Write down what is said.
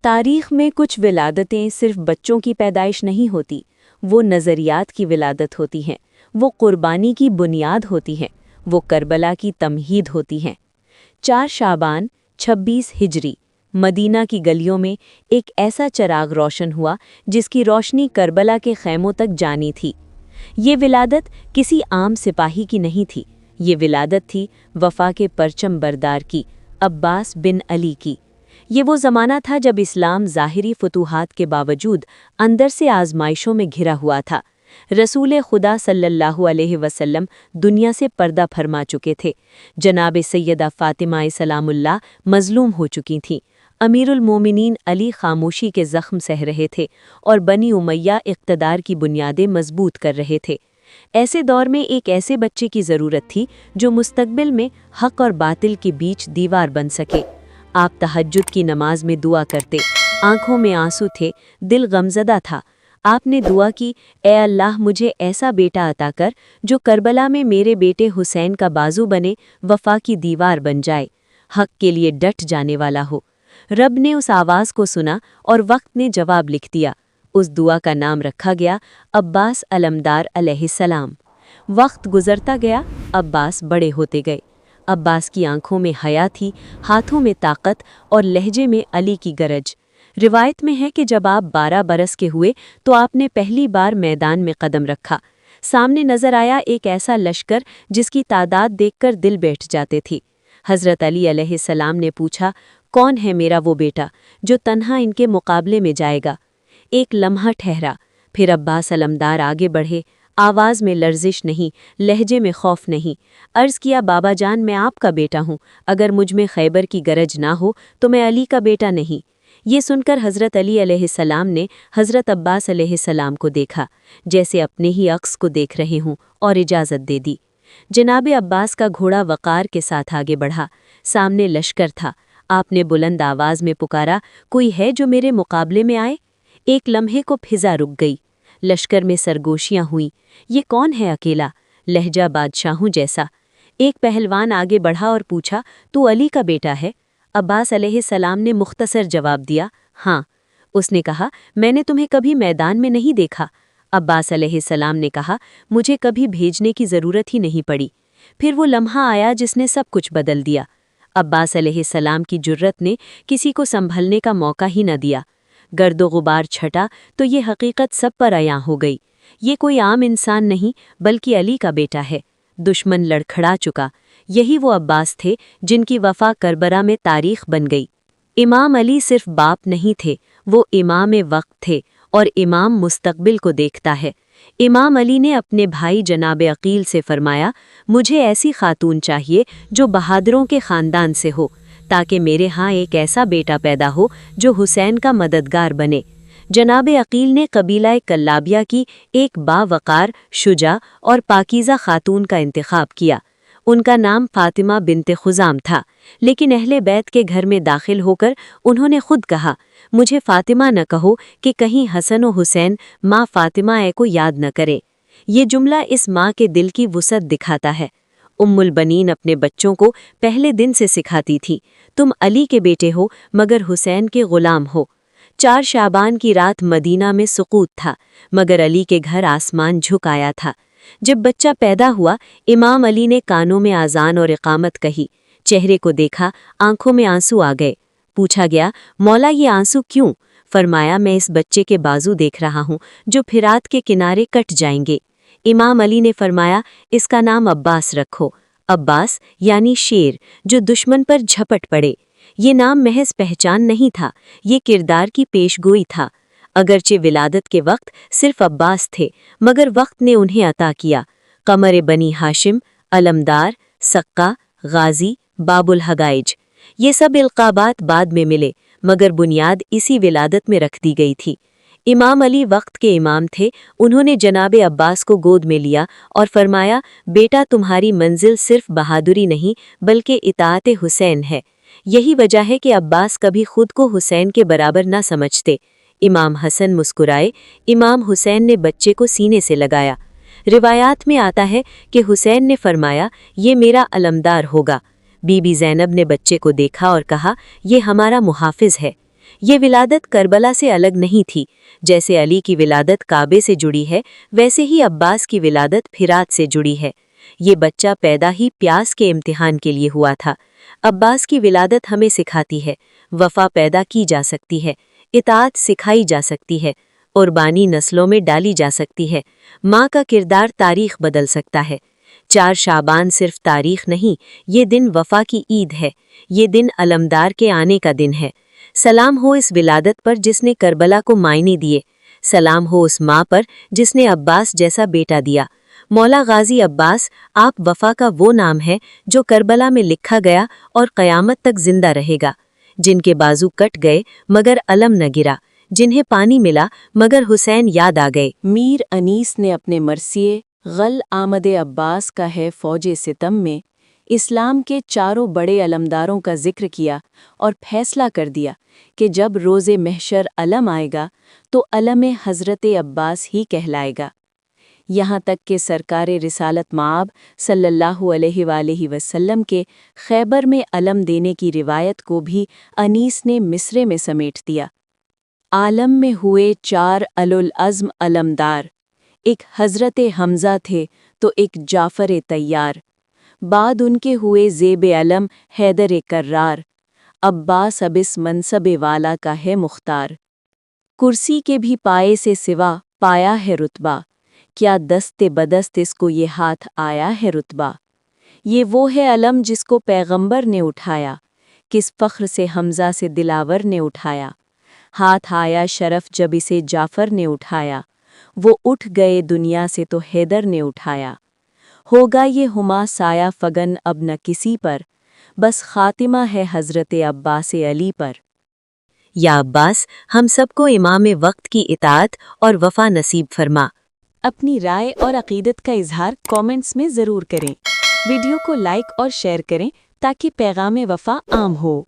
تاریخ میں کچھ ولادتیں صرف بچوں کی پیدائش نہیں ہوتی، وہ نظریات کی ولادت ہوتی ہیں، وہ قربانی کی بنیاد ہوتی ہیں، وہ کربلا کی تمہید ہوتی ہیں۔ 4 شعبان 26 ہجری مدینہ کی گلیوں میں ایک ایسا چراغ روشن ہوا جس کی روشنی کربلا کے خیموں تک جانی تھی۔ یہ ولادت کسی عام سپاہی کی نہیں تھی، یہ ولادت تھی وفا کے پرچم بردار کی، عباس بن علی کی۔ یہ وہ زمانہ تھا جب اسلام ظاہری فتوحات کے باوجود اندر سے آزمائشوں میں گھرا ہوا تھا۔ رسول خدا صلی اللہ علیہ وسلم دنیا سے پردہ فرما چکے تھے، جناب سیدہ فاطمہ سلام اللہ مظلوم ہو چکی تھیں، امیر المومنین علی خاموشی کے زخم سہ رہے تھے اور بنی امیہ اقتدار کی بنیادیں مضبوط کر رہے تھے۔ ایسے دور میں ایک ایسے بچے کی ضرورت تھی جو مستقبل میں حق اور باطل کے بیچ دیوار بن سکے۔ آپ تہجد کی نماز میں دعا کرتے، آنکھوں میں آنسو تھے، دل غمزدہ تھا۔ آپ نے دعا کی، اے اللہ مجھے ایسا بیٹا عطا کر جو کربلا میں میرے بیٹے حسین کا بازو بنے، وفا کی دیوار بن جائے، حق کے لیے ڈٹ جانے والا ہو۔ رب نے اس آواز کو سنا اور وقت نے جواب لکھ دیا۔ اس دعا کا نام رکھا گیا عباس علمدار علیہ السلام۔ وقت گزرتا گیا، عباس بڑے ہوتے گئے۔ عباس کی آنکھوں میں حیا تھی، ہاتھوں میں طاقت اور لہجے میں علی کی گرج۔ روایت میں ہے کہ جب آپ 12 برس کے ہوئے تو آپ نے پہلی بار میدان میں قدم رکھا۔ سامنے نظر آیا ایک ایسا لشکر جس کی تعداد دیکھ کر دل بیٹھ جاتے تھی۔ حضرت علی علیہ السلام نے پوچھا، کون ہے میرا وہ بیٹا جو تنہا ان کے مقابلے میں جائے گا؟ ایک لمحہ ٹھہرا، پھر عباس علمدار آگے بڑھے، آواز میں لرزش نہیں، لہجے میں خوف نہیں۔ عرض کیا، بابا جان میں آپ کا بیٹا ہوں، اگر مجھ میں خیبر کی گرج نہ ہو تو میں علی کا بیٹا نہیں۔ یہ سن کر حضرت علی علیہ السلام نے حضرت عباس علیہ السلام کو دیکھا جیسے اپنے ہی عکس کو دیکھ رہے ہوں اور اجازت دے دی۔ جناب عباس کا گھوڑا وقار کے ساتھ آگے بڑھا، سامنے لشکر تھا۔ آپ نے بلند آواز میں پکارا، کوئی ہے جو میرے مقابلے میں آئے؟ ایک لمحے کو فضا رک گئی، لشکر میں سرگوشیاں ہوئیں۔ یہ کون ہے اکیلا؟ لہجہ بادشاہوں جیسا۔ ایک پہلوان آگے بڑھا اور پوچھا، تو علی کا بیٹا ہے؟ عباس علیہ السلام نے مختصر جواب دیا، ہاں۔ اس نے کہا، میں نے تمہیں کبھی میدان میں نہیں دیکھا۔ عباس علیہ السلام نے کہا، مجھے کبھی بھیجنے کی ضرورت ہی نہیں پڑی۔ پھر وہ لمحہ آیا جس نے سب کچھ بدل دیا۔ عباس علیہ السلام کی جرت نے کسی کو سنبھلنے کا موقع ہی نہ دیا۔ گرد و غبار چھٹا تو یہ حقیقت سب پر عیاں ہو گئی، یہ کوئی عام انسان نہیں بلکہ علی کا بیٹا ہے۔ دشمن لڑکھڑا چکا، یہی وہ عباس تھے جن کی وفا کربلا میں تاریخ بن گئی۔ امام علی صرف باپ نہیں تھے، وہ امام وقت تھے، اور امام مستقبل کو دیکھتا ہے۔ امام علی نے اپنے بھائی جناب عقیل سے فرمایا، مجھے ایسی خاتون چاہیے جو بہادروں کے خاندان سے ہو، تاکہ میرے ہاں ایک ایسا بیٹا پیدا ہو جو حسین کا مددگار بنے۔ جناب عقیل نے قبیلہ کلابیہ کی ایک باوقار، شجاع اور پاکیزہ خاتون کا انتخاب کیا۔ ان کا نام فاطمہ بنت خزام تھا، لیکن اہل بیت کے گھر میں داخل ہو کر انہوں نے خود کہا، مجھے فاطمہ نہ کہو کہ کہیں حسن و حسین ماں فاطمہ کو یاد نہ کرے۔ یہ جملہ اس ماں کے دل کی وسعت دکھاتا ہے۔ ام البنین اپنے بچوں کو پہلے دن سے سکھاتی تھی، تم علی کے بیٹے ہو مگر حسین کے غلام ہو۔ 4 شعبان کی رات مدینہ میں سقوط تھا، مگر علی کے گھر آسمان جھک آیا تھا۔ جب بچہ پیدا ہوا، امام علی نے کانوں میں اذان اور اقامت کہی، چہرے کو دیکھا، آنکھوں میں آنسو آ گئے۔ پوچھا گیا، مولا یہ آنسو کیوں؟ فرمایا، میں اس بچے کے بازو دیکھ رہا ہوں جو فرات کے کنارے کٹ جائیں گے۔ امام علی نے فرمایا، اس کا نام عباس رکھو۔ عباس یعنی شیر جو دشمن پر جھپٹ پڑے۔ یہ نام محض پہچان نہیں تھا، یہ کردار کی پیش گوئی تھا۔ اگرچہ ولادت کے وقت صرف عباس تھے، مگر وقت نے انہیں عطا کیا قمر بنی ہاشم، علمدار، سقا، غازی، باب الحگائج۔ یہ سب القابات بعد میں ملے، مگر بنیاد اسی ولادت میں رکھ دی گئی تھی۔ امام علی وقت کے امام تھے، انہوں نے جناب عباس کو گود میں لیا اور فرمایا، بیٹا تمہاری منزل صرف بہادری نہیں بلکہ اطاعت حسین ہے۔ یہی وجہ ہے کہ عباس کبھی خود کو حسین کے برابر نہ سمجھتے۔ امام حسن مسکرائے، امام حسین نے بچے کو سینے سے لگایا۔ روایات میں آتا ہے کہ حسین نے فرمایا، یہ میرا علمدار ہوگا۔ بی بی زینب نے بچے کو دیکھا اور کہا، یہ ہمارا محافظ ہے۔ یہ ولادت کربلا سے الگ نہیں تھی. جیسے علی کی ولادت کعبے سے جڑی ہے، ویسے ہی عباس کی ولادت پھرات سے جڑی ہے. یہ بچہ پیدا ہی پیاس کے امتحان کے لیے ہوا تھا. عباس کی ولادت ہمیں سکھاتی ہے وفا پیدا کی جا سکتی ہے، اطاعت سکھائی جا سکتی ہے، قربانی نسلوں میں ڈالی جا سکتی ہے. ماں کا کردار تاریخ بدل سکتا ہے. 4 شعبان صرف تاریخ نہیں، یہ دن وفا کی عید ہے. یہ دن علمدار کے آنے کا دن ہے. سلام ہو اس ولادت پر جس نے کربلا کو معنی دیے. سلام ہو اس ماں پر جس نے عباس جیسا بیٹا دیا. مولا غازی عباس، آپ وفا کا وہ نام ہے جو کربلا میں لکھا گیا اور قیامت تک زندہ رہے گا. جن کے بازو کٹ گئے مگر علم نہ گرا، جنہیں پانی ملا مگر حسین یاد آ گئے. میر انیس نے اپنے مرثیے غل آمد عباس کا ہے فوج ستم میں اسلام کے 4 بڑے علمداروں کا ذکر کیا اور فیصلہ کر دیا کہ جب روز محشر علم آئے گا تو علم حضرت عباس ہی کہلائے گا. یہاں تک کہ سرکار رسالت مآب صلی اللہ علیہ وآلہ وسلم کے خیبر میں علم دینے کی روایت کو بھی انیس نے مصرے میں سمیٹ دیا. عالم میں ہوئے 4 اولوالعزم علمدار، ایک حضرت حمزہ تھے تو ایک جعفر طیار. بعد ان کے ہوئے زیب علم حیدر کرار، عباس اب اس منصب والا کا ہے مختار. کرسی کے بھی پائے سے سوا پایا ہے رتبہ، کیا دست بدست اس کو یہ ہاتھ آیا ہے رتبہ. یہ وہ ہے علم جس کو پیغمبر نے اٹھایا، کس فخر سے حمزہ سے دلاور نے اٹھایا. ہاتھ آیا شرف جب اسے جعفر نے اٹھایا، وہ اٹھ گئے دنیا سے تو حیدر نے اٹھایا. ہوگا یہ ہما سایہ فگن اب نہ کسی پر، بس خاتمہ ہے حضرت عباس علی پر. یا عباس، ہم سب کو امام وقت کی اطاعت اور وفا نصیب فرما. اپنی رائے اور عقیدت کا اظہار کامنٹس میں ضرور کریں. ویڈیو کو لائک اور شیئر کریں تاکہ پیغام وفا عام ہو.